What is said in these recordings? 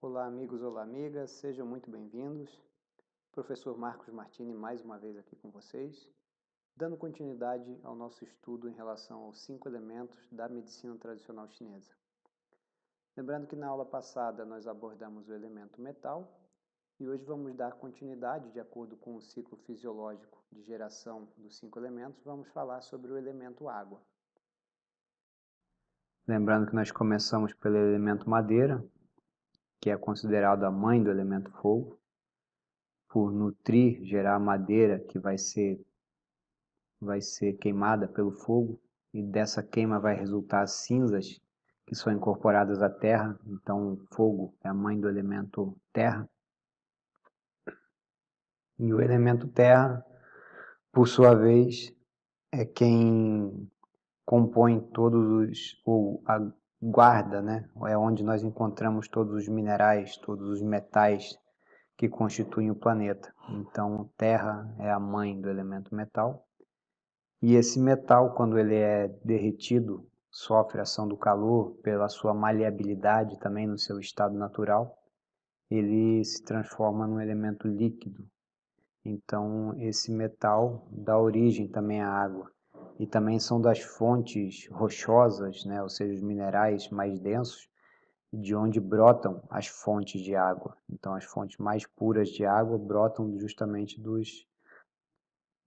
Olá amigos, olá amigas, sejam muito bem-vindos. Professor Marcos Martini mais uma vez aqui com vocês, dando continuidade ao nosso estudo em relação aos 5 elementos da medicina tradicional chinesa. Lembrando que na aula passada nós abordamos o elemento metal e hoje vamos dar continuidade de acordo com o ciclo fisiológico de geração dos 5 elementos, vamos falar sobre o elemento água. Lembrando que nós começamos pelo elemento madeira, que é considerado a mãe do elemento fogo, por nutrir, gerar madeira que vai ser queimada pelo fogo, e dessa queima vai resultar cinzas que são incorporadas à terra. Então o fogo é a mãe do elemento terra. E o elemento terra, por sua vez, é quem compõe ou a guarda, né? É onde nós encontramos todos os minerais, todos os metais que constituem o planeta. Então, terra é a mãe do elemento metal. E esse metal, quando ele é derretido, sofre a ação do calor pela sua maleabilidade também no seu estado natural, ele se transforma num elemento líquido. Então, esse metal dá origem também à água. E também são das fontes rochosas, né, ou seja, os minerais mais densos, de onde brotam as fontes de água. Então, as fontes mais puras de água brotam justamente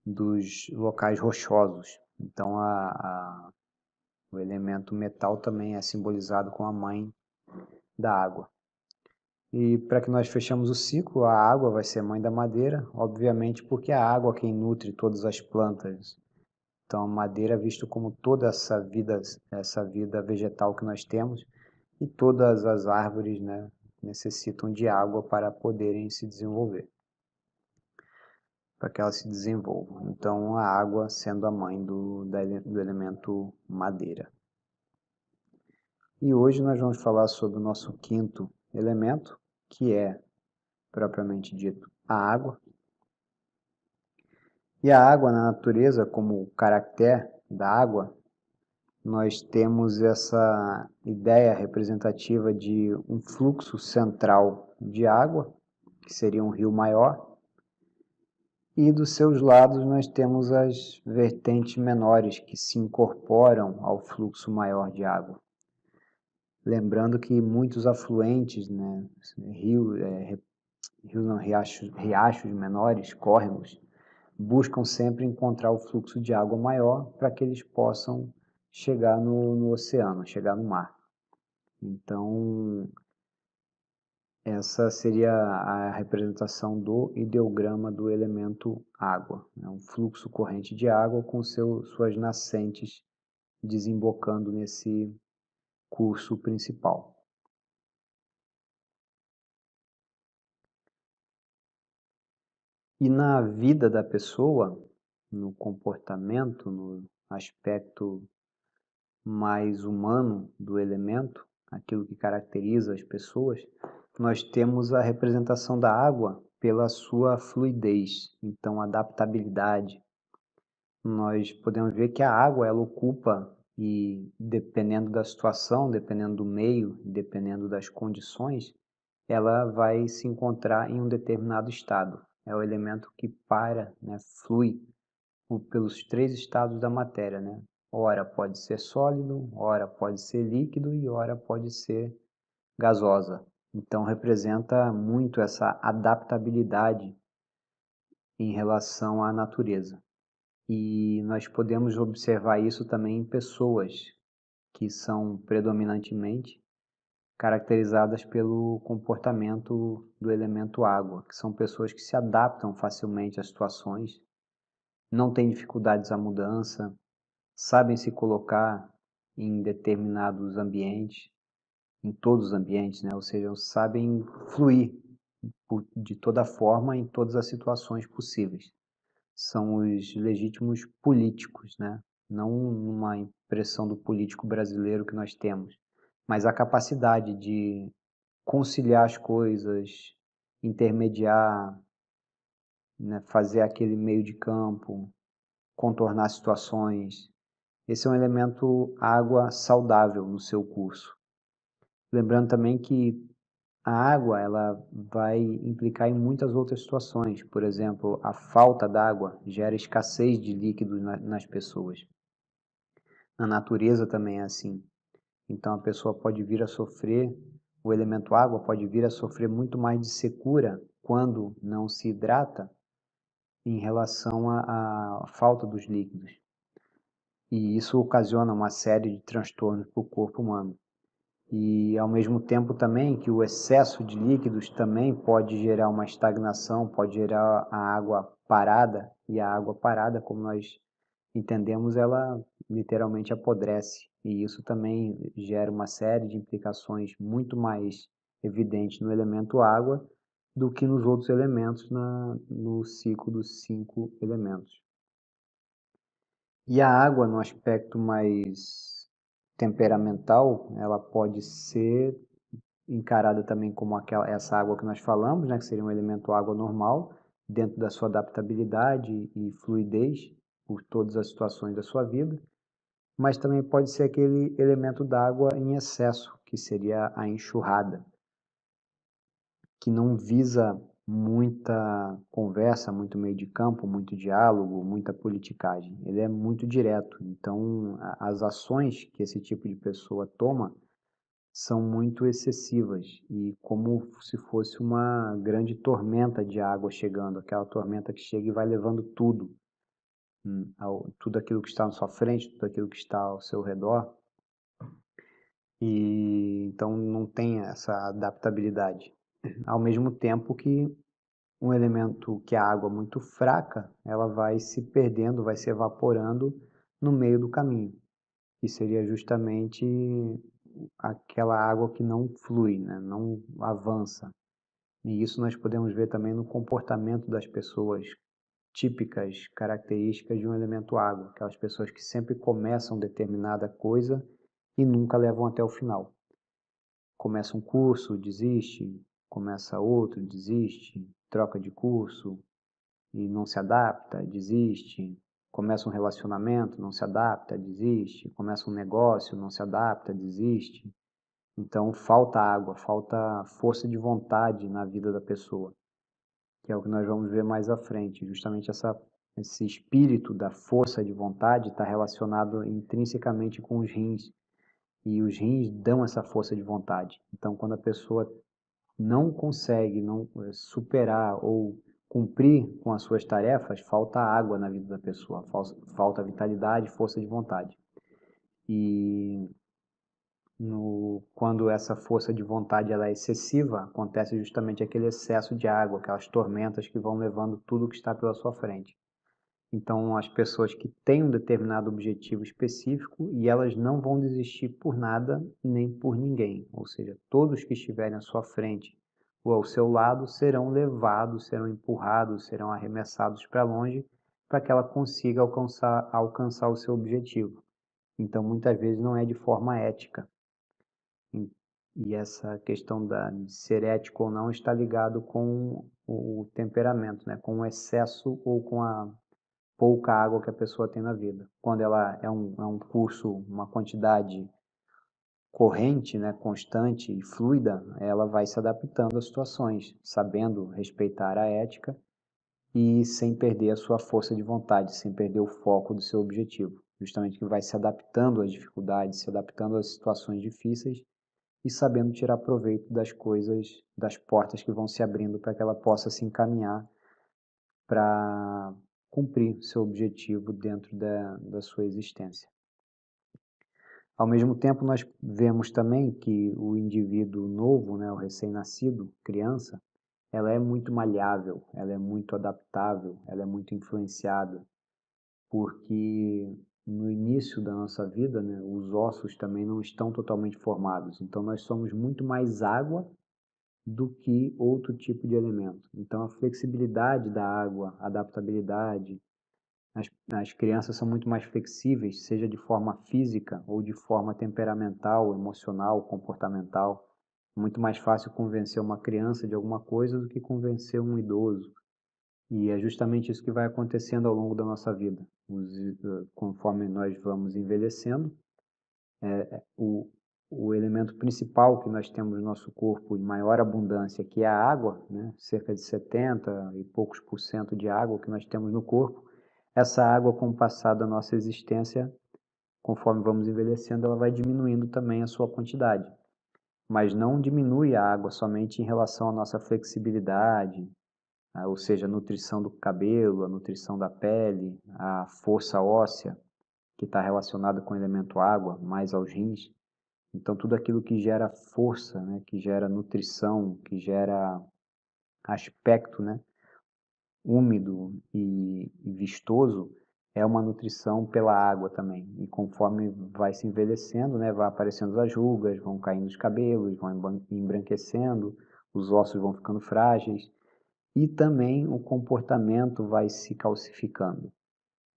dos locais rochosos. Então, o elemento metal também é simbolizado com a mãe da água. E para que nós fechamos o ciclo, a água vai ser mãe da madeira, obviamente porque é a água quem nutre todas as plantas. Então, a madeira é visto como toda essa vida vegetal que nós temos, e todas as árvores, né, necessitam de água para poderem se desenvolver, para que elas se desenvolvam. Então, a água sendo a mãe do elemento madeira. E hoje nós vamos falar sobre o nosso quinto elemento, que é, propriamente dito, a água. E a água na natureza, como caractere da água, nós temos essa ideia representativa de um fluxo central de água, que seria um rio maior, e dos seus lados nós temos as vertentes menores que se incorporam ao fluxo maior de água. Lembrando que muitos afluentes, né, riachos menores, córregos, buscam sempre encontrar o fluxo de água maior para que eles possam chegar no oceano, chegar no mar. Então, essa seria a representação do ideograma do elemento água. É um fluxo corrente de água com suas nascentes desembocando nesse curso principal. E na vida da pessoa, no comportamento, no aspecto mais humano do elemento, aquilo que caracteriza as pessoas, nós temos a representação da água pela sua fluidez, então adaptabilidade. Nós podemos ver que a água ela ocupa, e dependendo da situação, dependendo do meio, dependendo das condições, ela vai se encontrar em um determinado estado. É o elemento que né, flui pelos 3 estados da matéria, né? Ora pode ser sólido, ora pode ser líquido e ora pode ser gasosa. Então representa muito essa adaptabilidade em relação à natureza. E nós podemos observar isso também em pessoas que são predominantemente caracterizadas pelo comportamento do elemento água, que são pessoas que se adaptam facilmente às situações, não têm dificuldades à mudança, sabem se colocar em determinados ambientes, em todos os ambientes, né? Ou seja, sabem fluir de toda forma em todas as situações possíveis. São os legítimos políticos, né? Não uma impressão do político brasileiro que nós temos, mas a capacidade de conciliar as coisas, intermediar, né, fazer aquele meio de campo, contornar situações. Esse é um elemento água saudável no seu curso. Lembrando também que a água ela vai implicar em muitas outras situações. Por exemplo, a falta d'água gera escassez de líquidos nas pessoas. Na natureza também é assim. Então a pessoa pode vir a sofrer, o elemento água pode vir a sofrer muito mais de secura quando não se hidrata em relação à falta dos líquidos. E isso ocasiona uma série de transtornos para o corpo humano. E ao mesmo tempo também que o excesso de líquidos também pode gerar uma estagnação, pode gerar a água parada, e a água parada, como nós entendemos, ela literalmente apodrece. E isso também gera uma série de implicações muito mais evidentes no elemento água do que nos outros elementos no ciclo dos 5 elementos. E a água, no aspecto mais temperamental, ela pode ser encarada também como essa água que nós falamos, né, que seria um elemento água normal, dentro da sua adaptabilidade e fluidez por todas as situações da sua vida, mas também pode ser aquele elemento d'água em excesso, que seria a enxurrada, que não visa muita conversa, muito meio de campo, muito diálogo, muita politicagem. Ele é muito direto. Então, as ações que esse tipo de pessoa toma são muito excessivas e como se fosse uma grande tormenta de água chegando, aquela tormenta que chega e vai levando tudo, tudo aquilo que está na sua frente, tudo aquilo que está ao seu redor, e então não tem essa adaptabilidade. Ao mesmo tempo que um elemento que é a água muito fraca, ela vai se perdendo, vai se evaporando no meio do caminho, que seria justamente aquela água que não flui, né? Não avança. E isso nós podemos ver também no comportamento das pessoas típicas, características de um elemento água, aquelas pessoas que sempre começam determinada coisa e nunca levam até o final. Começa um curso, desiste, começa outro, desiste, troca de curso e não se adapta, desiste, começa um relacionamento, não se adapta, desiste, começa um negócio, não se adapta, desiste. Então falta água, falta força de vontade na vida da pessoa, que é o que nós vamos ver mais à frente. Justamente esse espírito da força de vontade está relacionado intrinsecamente com os rins, e os rins dão essa força de vontade. Então, quando a pessoa não consegue superar ou cumprir com as suas tarefas, falta água na vida da pessoa, falta vitalidade, força de vontade. E quando essa força de vontade ela é excessiva, acontece justamente aquele excesso de água, aquelas tormentas que vão levando tudo que está pela sua frente. Então, as pessoas que têm um determinado objetivo específico e elas não vão desistir por nada nem por ninguém, ou seja, todos que estiverem à sua frente ou ao seu lado serão levados, serão empurrados, serão arremessados para longe para que ela consiga alcançar o seu objetivo. Então, muitas vezes não é de forma ética. E essa questão de ser ético ou não está ligado com o temperamento, né? Com o excesso ou com a pouca água que a pessoa tem na vida. Quando ela é um curso, uma quantidade corrente, né, constante e fluida, ela vai se adaptando às situações, sabendo respeitar a ética e sem perder a sua força de vontade, sem perder o foco do seu objetivo. Justamente que vai se adaptando às dificuldades, se adaptando às situações difíceis e sabendo tirar proveito das coisas, das portas que vão se abrindo para que ela possa se encaminhar para cumprir seu objetivo dentro da sua existência. Ao mesmo tempo, nós vemos também que o indivíduo novo, né, o recém-nascido, criança, ela é muito maleável, ela é muito adaptável, ela é muito influenciada, porque no início da nossa vida, né, os ossos também não estão totalmente formados. Então, nós somos muito mais água do que outro tipo de elemento. Então, a flexibilidade da água, a adaptabilidade, as crianças são muito mais flexíveis, seja de forma física ou de forma temperamental, emocional, comportamental. É muito mais fácil convencer uma criança de alguma coisa do que convencer um idoso. E é justamente isso que vai acontecendo ao longo da nossa vida. Conforme nós vamos envelhecendo, o, o elemento principal que nós temos no nosso corpo em maior abundância, que é a água, né? Cerca de 70 e poucos por cento de água que nós temos no corpo, essa água, com o passar da nossa existência, conforme vamos envelhecendo, ela vai diminuindo também a sua quantidade. Mas não diminui a água somente em relação à nossa flexibilidade, ou seja, a nutrição do cabelo, a nutrição da pele, a força óssea, que está relacionada com o elemento água, mais aos rins. Então, tudo aquilo que gera força, né, que gera nutrição, que gera aspecto, né, úmido e vistoso, é uma nutrição pela água também. E conforme vai se envelhecendo, né, vai aparecendo as rugas, vão caindo os cabelos, vão embranquecendo, os ossos vão ficando frágeis e também o comportamento vai se calcificando.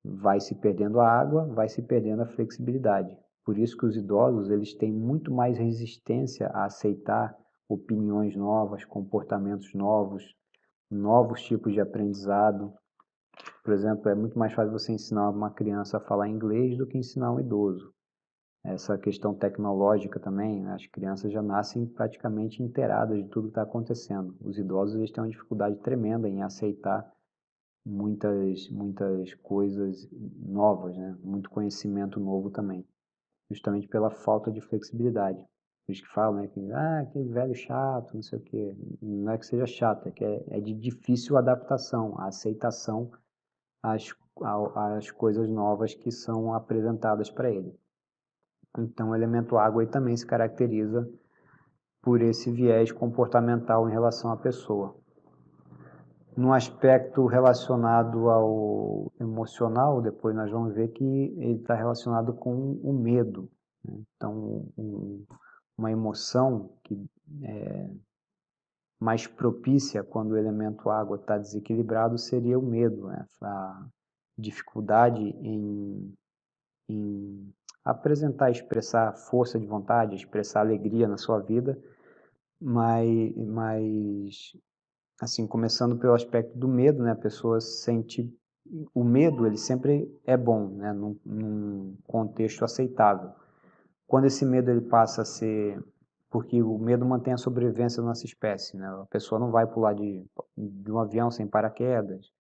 Vai se perdendo a água, vai se perdendo a flexibilidade. Por isso que os idosos, eles têm muito mais resistência a aceitar opiniões novas, comportamentos novos, novos tipos de aprendizado. Por exemplo, é muito mais fácil você ensinar uma criança a falar inglês do que ensinar um idoso. Essa questão tecnológica também, né? As crianças já nascem praticamente inteiradas de tudo que está acontecendo. Os idosos, eles têm uma dificuldade tremenda em aceitar muitas coisas novas, né? Muito conhecimento novo também, justamente pela falta de flexibilidade. Os que falam, né, que aquele velho chato, não sei o quê. Não é que seja chato, é que é de difícil adaptação, a aceitação às, às coisas novas que são apresentadas para ele. Então, o elemento água aí também se caracteriza por esse viés comportamental em relação à pessoa. No aspecto relacionado ao emocional, depois nós vamos ver que ele está relacionado com o medo, né? Então, uma emoção que é mais propícia quando o elemento água está desequilibrado seria o medo, né? A dificuldade em apresentar, expressar força de vontade, expressar alegria na sua vida, mas assim, começando pelo aspecto do medo, né? A pessoa sente o medo, ele sempre é bom, né? Num contexto aceitável. Quando esse medo ele passa a ser, porque o medo mantém a sobrevivência da nossa espécie, né? A pessoa não vai pular de um avião sem paraquedas,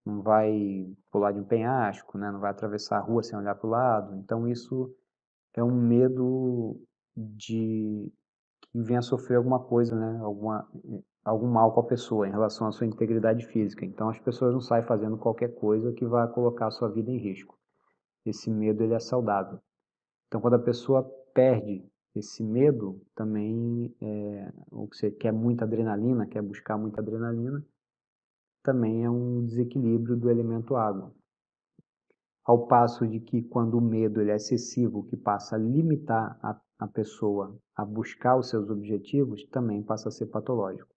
não vai pular de um penhasco, né? Não vai atravessar a rua sem olhar para o lado. Então isso é um medo de que venha a sofrer alguma coisa, né? Algum mal com a pessoa em relação à sua integridade física. Então as pessoas não saem fazendo qualquer coisa que vá colocar a sua vida em risco. Esse medo ele é saudável. Então quando a pessoa perde esse medo, também ou você quer muita adrenalina, quer buscar muita adrenalina, também é um desequilíbrio do elemento água. Ao passo de que quando o medo ele é excessivo, que passa a limitar a pessoa a buscar os seus objetivos, também passa a ser patológico.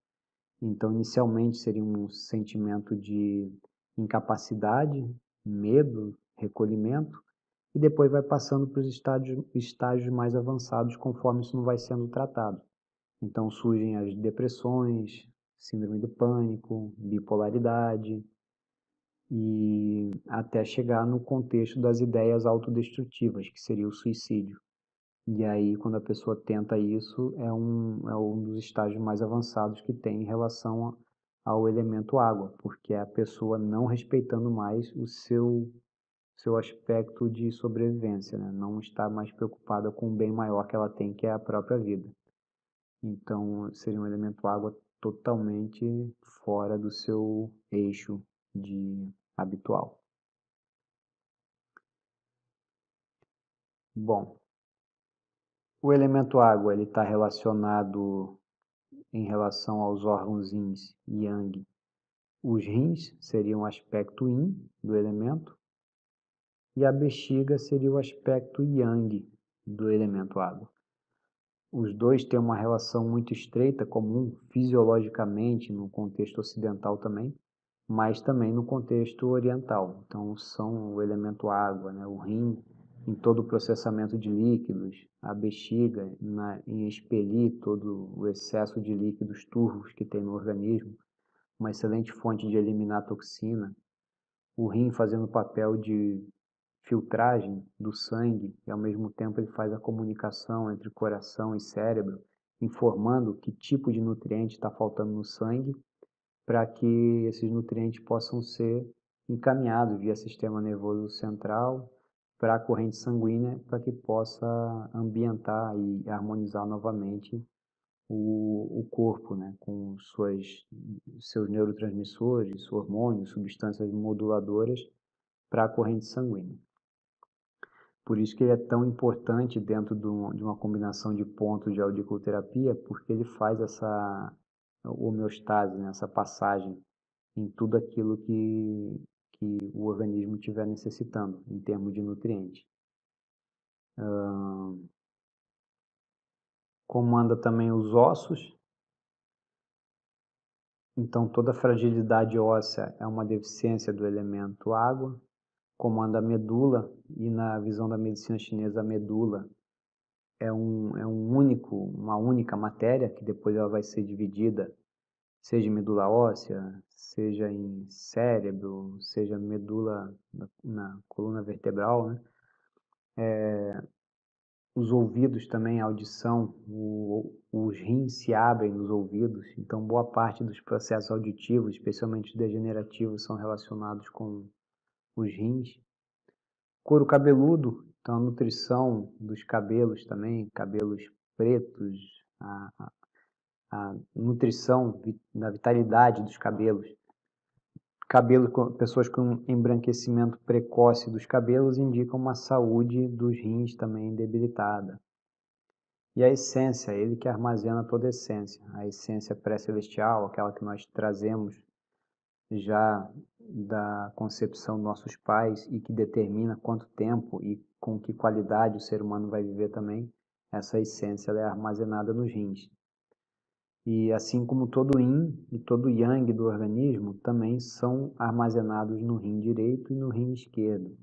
Então, inicialmente seria um sentimento de incapacidade, medo, recolhimento, e depois vai passando para os estágios mais avançados conforme isso não vai sendo tratado. Então surgem as depressões, síndrome do pânico, bipolaridade, e até chegar no contexto das ideias autodestrutivas, que seria o suicídio. E aí, quando a pessoa tenta isso, é um dos estágios mais avançados que tem em relação ao elemento água, porque é a pessoa não respeitando mais o seu aspecto de sobrevivência, né? Não está mais preocupada com o bem maior que ela tem, que é a própria vida. Então, seria um elemento água totalmente fora do seu eixo de habitual. Bom, o elemento água ele está relacionado em relação aos órgãos yin e yang. Os rins seriam o aspecto yin do elemento e a bexiga seria o aspecto yang do elemento água. Os dois têm uma relação muito estreita, comum fisiologicamente no contexto ocidental também, mas também no contexto oriental. Então, são o elemento água, né? O rim em todo o processamento de líquidos, a bexiga em expelir todo o excesso de líquidos turvos que tem no organismo, uma excelente fonte de eliminar toxina, o rim fazendo o papel de filtragem do sangue e ao mesmo tempo ele faz a comunicação entre coração e cérebro, informando que tipo de nutriente está faltando no sangue para que esses nutrientes possam ser encaminhados via sistema nervoso central para a corrente sanguínea para que possa ambientar e harmonizar novamente o corpo, né, com seus neurotransmissores, hormônios, substâncias moduladoras para a corrente sanguínea. Por isso que ele é tão importante dentro de uma combinação de pontos de auriculoterapia, porque ele faz essa homeostase, né, essa passagem em tudo aquilo que o organismo estiver necessitando, em termos de nutrientes. Comanda também os ossos, então toda fragilidade óssea é uma deficiência do elemento água. Comanda a medula, e na visão da medicina chinesa, a medula é uma única matéria, que depois ela vai ser dividida, seja em medula óssea, seja em cérebro, seja medula na coluna vertebral, né? Os ouvidos também, a audição, os rins se abrem nos ouvidos, então boa parte dos processos auditivos, especialmente os degenerativos, são relacionados com os rins. Couro cabeludo, então a nutrição dos cabelos também, cabelos pretos, a nutrição da vitalidade dos cabelos. Pessoas com embranquecimento precoce dos cabelos indicam uma saúde dos rins também debilitada. E a essência, ele que armazena toda a essência pré-celestial, aquela que nós trazemos já da concepção dos nossos pais e que determina quanto tempo e com que qualidade o ser humano vai viver também, essa essência ela é armazenada nos rins. E assim como todo yin e todo yang do organismo também são armazenados no rim direito e no rim esquerdo.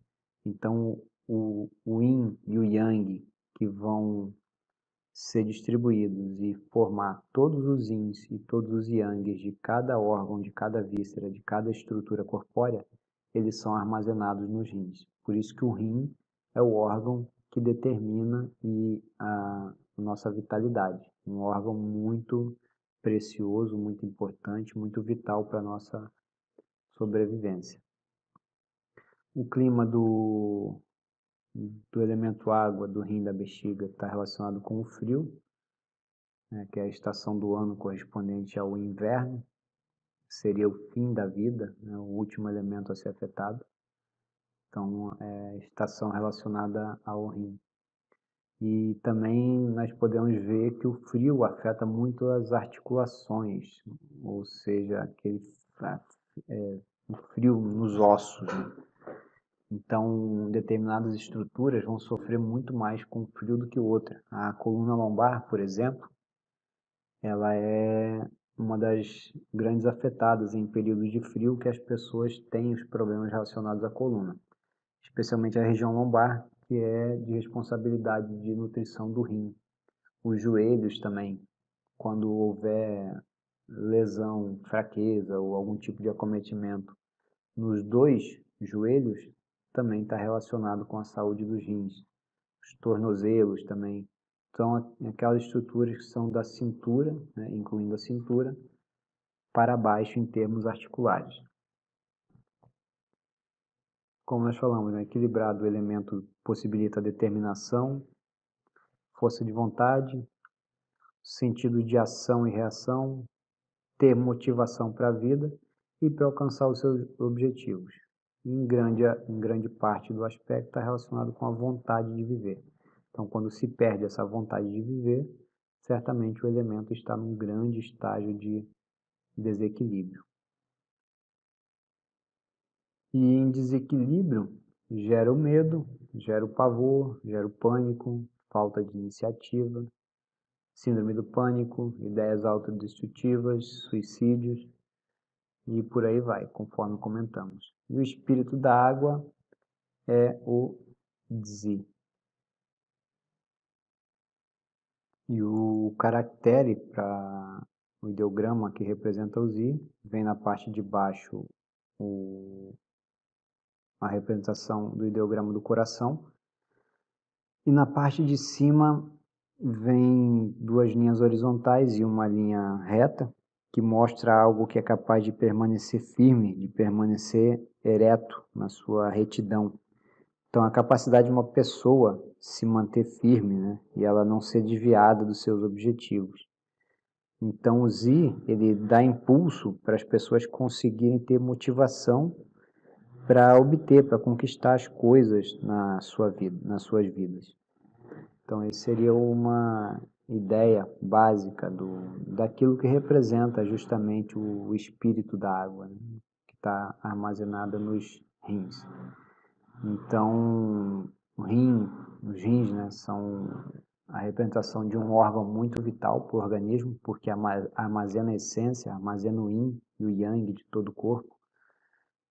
Então o yin e o yang que vão ser distribuídos e formar todos os yins e todos os yangs de cada órgão, de cada víscera, de cada estrutura corpórea, eles são armazenados nos rins. Por isso que o rim é o órgão que determina a nossa vitalidade. Um órgão muito precioso, muito importante, muito vital para a nossa sobrevivência. O clima do elemento água, do rim da bexiga, está relacionado com o frio, né, que é a estação do ano correspondente ao inverno, seria o fim da vida, né, o último elemento a ser afetado. Então, é estação relacionada ao rim. E também nós podemos ver que o frio afeta muito as articulações, ou seja, o frio nos ossos, né? Então, determinadas estruturas vão sofrer muito mais com frio do que outra. A coluna lombar, por exemplo, ela é uma das grandes afetadas em períodos de frio que as pessoas têm os problemas relacionados à coluna, especialmente a região lombar, que é de responsabilidade de nutrição do rim. Os joelhos também, quando houver lesão, fraqueza ou algum tipo de acometimento nos dois joelhos, também está relacionado com a saúde dos rins. Os tornozelos também. Então, aquelas estruturas que são da cintura, né, incluindo a cintura, para baixo em termos articulares. Como nós falamos, né, equilibrado o elemento possibilita determinação, força de vontade, sentido de ação e reação, ter motivação para a vida e para alcançar os seus objetivos. Em grande parte do aspecto está relacionado com a vontade de viver. Então, quando se perde essa vontade de viver, certamente o elemento está num grande estágio de desequilíbrio. E em desequilíbrio, gera o medo, gera o pavor, gera o pânico, falta de iniciativa, síndrome do pânico, ideias autodestrutivas, suicídios e por aí vai, conforme comentamos. E o espírito da água é o Zi. E o caractere para o ideograma que representa o Zi, vem na parte de baixo a representação do ideograma do coração, e na parte de cima vem duas linhas horizontais e uma linha reta, que mostra algo que é capaz de permanecer firme, de permanecer ereto na sua retidão. Então, a capacidade de uma pessoa se manter firme, né, e ela não ser desviada dos seus objetivos. Então, o Zi, ele dá impulso para as pessoas conseguirem ter motivação para obter, para conquistar as coisas na sua vida, nas suas vidas. Então, essa seria uma ideia básica daquilo que representa justamente o espírito da água, né, que está armazenada nos rins. Então, os rins, né, são a representação de um órgão muito vital para o organismo, porque armazena a essência, armazena o yin e o yang de todo o corpo.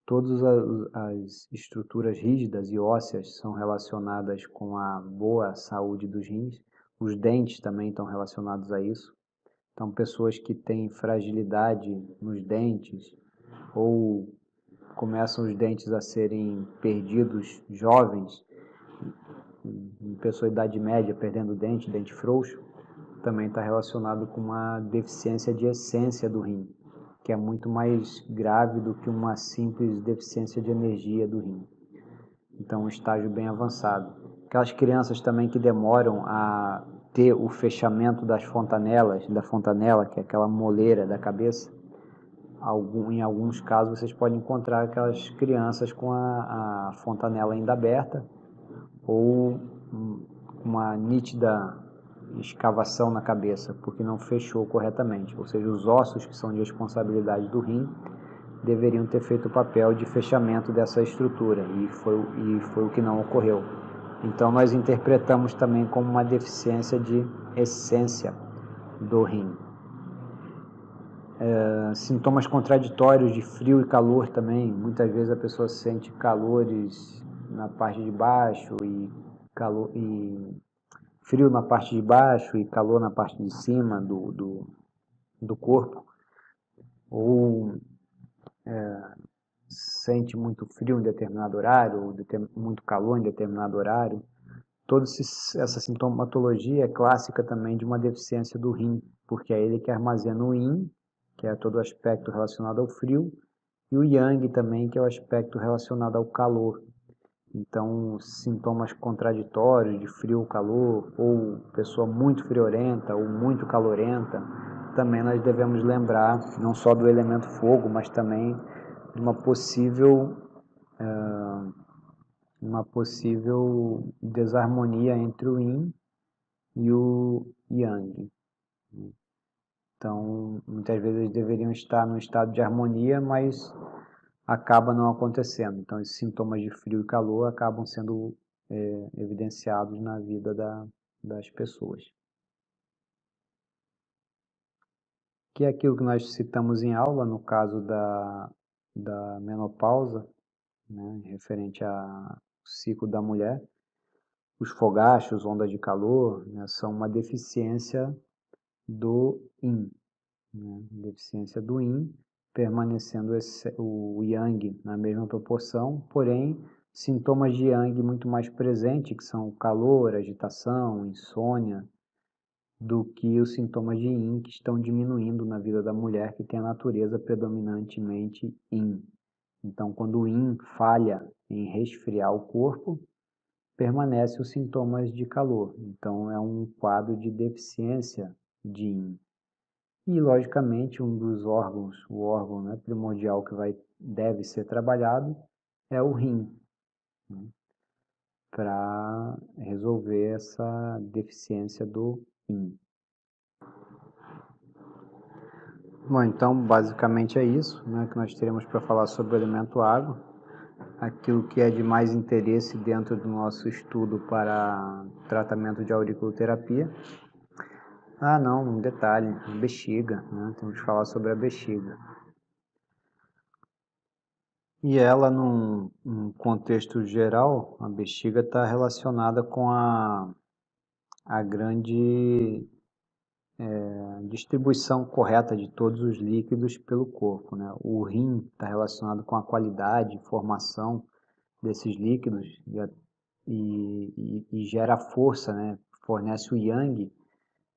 Todas as estruturas rígidas e ósseas são relacionadas com a boa saúde dos rins. Os dentes também estão relacionados a isso. Então, pessoas que têm fragilidade nos dentes ou começam os dentes a serem perdidos jovens, em pessoa de idade média perdendo dente frouxo, também está relacionado com uma deficiência de essência do rim, que é muito mais grave do que uma simples deficiência de energia do rim. Então, um estágio bem avançado. Aquelas crianças também que demoram a ter o fechamento da fontanela, que é aquela moleira da cabeça, em alguns casos vocês podem encontrar aquelas crianças com a fontanela ainda aberta ou uma nítida escavação na cabeça, porque não fechou corretamente. Ou seja, os ossos que são de responsabilidade do rim deveriam ter feito o papel de fechamento dessa estrutura, e foi o que não ocorreu. Então, nós interpretamos também como uma deficiência de essência do rim. Sintomas contraditórios de frio e calor também. Muitas vezes a pessoa sente calores na parte de baixo e frio na parte de baixo e calor na parte de cima do corpo, ou sente muito frio em determinado horário, ou muito calor em determinado horário. Toda essa sintomatologia é clássica também de uma deficiência do rim, porque é ele que armazena o yin, que é todo o aspecto relacionado ao frio, e o yang também, que é o aspecto relacionado ao calor. Então, sintomas contraditórios de frio ou calor, ou pessoa muito friorenta ou muito calorenta, também nós devemos lembrar não só do elemento fogo, mas também de uma possível desarmonia entre o yin e o yang. Então, muitas vezes eles deveriam estar num estado de harmonia, mas acaba não acontecendo. Então, esses sintomas de frio e calor acabam sendo evidenciados na vida das pessoas. Que é aquilo que nós citamos em aula, no caso da menopausa, né, referente ao ciclo da mulher. Os fogachos, ondas de calor, né, são uma deficiência do yin, né, deficiência do yin, permanecendo o yang na mesma proporção, porém sintomas de yang muito mais presentes, que são calor, agitação, insônia, do que os sintomas de yin, que estão diminuindo na vida da mulher, que tem a natureza predominantemente yin. Então, quando o yin falha em resfriar o corpo, permanecem os sintomas de calor. Então, é um quadro de deficiência de yin. E, logicamente, um dos órgãos, o órgão, né, primordial que deve ser trabalhado é o rim, né, para resolver essa deficiência do yin. Bom, então, basicamente é isso, né, que nós teremos para falar sobre o elemento água. Aquilo que é de mais interesse dentro do nosso estudo para tratamento de auriculoterapia. Ah, não, um detalhe, bexiga, né? Temos que falar sobre a bexiga. E ela, num contexto geral, a bexiga está relacionada com a grande distribuição correta de todos os líquidos pelo corpo, né? O rim está relacionado com a qualidade e formação desses líquidos e gera força, né? Fornece o yang,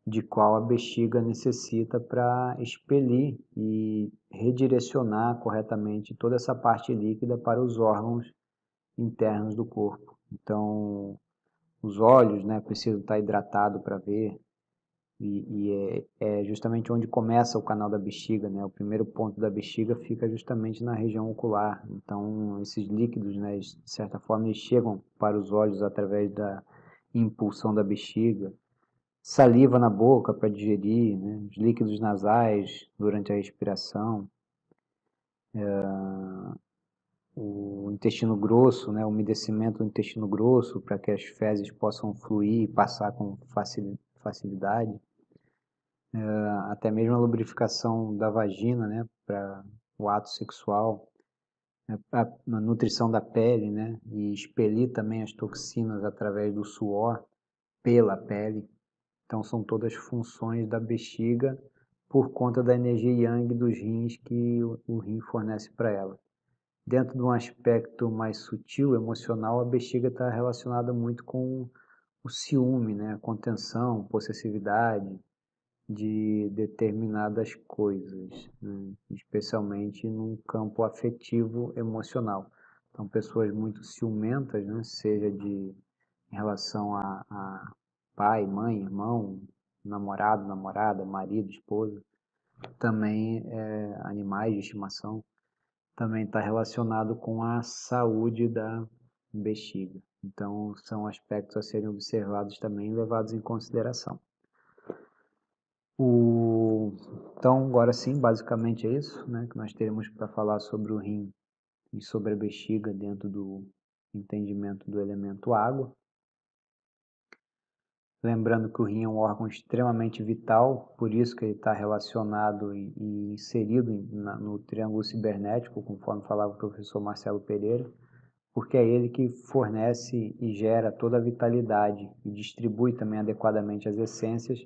de qual a bexiga necessita para expelir e redirecionar corretamente toda essa parte líquida para os órgãos internos do corpo. Então, os olhos, né, precisam estar hidratados para ver, é justamente onde começa o canal da bexiga, né? O primeiro ponto da bexiga fica justamente na região ocular. Então, esses líquidos, né, de certa forma, eles chegam para os olhos através da impulsão da bexiga. Saliva na boca para digerir, né? Os líquidos nasais durante a respiração. O intestino grosso, né? O umedecimento do intestino grosso para que as fezes possam fluir e passar com facilidade. Até mesmo a lubrificação da vagina, né, para o ato sexual, a nutrição da pele, né, e expelir também as toxinas através do suor pela pele. Então são todas funções da bexiga por conta da energia yang dos rins que o rim fornece para ela. Dentro de um aspecto mais sutil, emocional, a bexiga está relacionada muito com o ciúme, né, a contenção, possessividade, de determinadas coisas, né? Especialmente num campo afetivo emocional. Então, pessoas muito ciumentas, né? Seja em relação a pai, mãe, irmão, namorado, namorada, marido, esposa, também animais de estimação, também está relacionado com a saúde da bexiga. Então, são aspectos a serem observados também e levados em consideração. Então, agora sim, basicamente é isso, né, que nós teremos para falar sobre o rim e sobre a bexiga dentro do entendimento do elemento água. Lembrando que o rim é um órgão extremamente vital, por isso que ele está relacionado e inserido no triângulo cibernético, conforme falava o professor Marcelo Pereira, porque é ele que fornece e gera toda a vitalidade e distribui também adequadamente as essências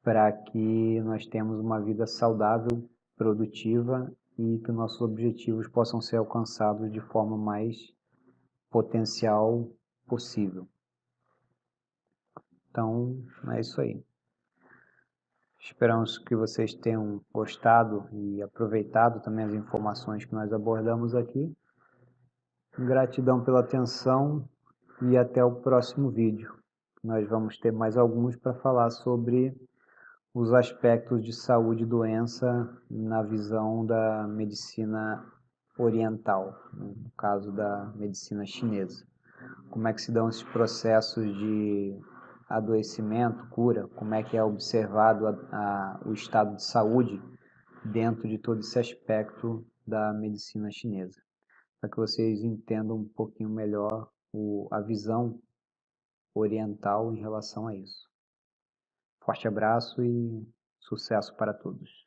para que nós tenhamos uma vida saudável, produtiva e que nossos objetivos possam ser alcançados de forma mais potencial possível. Então, é isso aí. Esperamos que vocês tenham gostado e aproveitado também as informações que nós abordamos aqui. Gratidão pela atenção e até o próximo vídeo. Nós vamos ter mais alguns para falar sobre os aspectos de saúde e doença na visão da medicina oriental, no caso da medicina chinesa. Como é que se dão esses processos de adoecimento, cura, como é que é observado o estado de saúde dentro de todo esse aspecto da medicina chinesa, para que vocês entendam um pouquinho melhor a visão oriental em relação a isso. Forte abraço e sucesso para todos.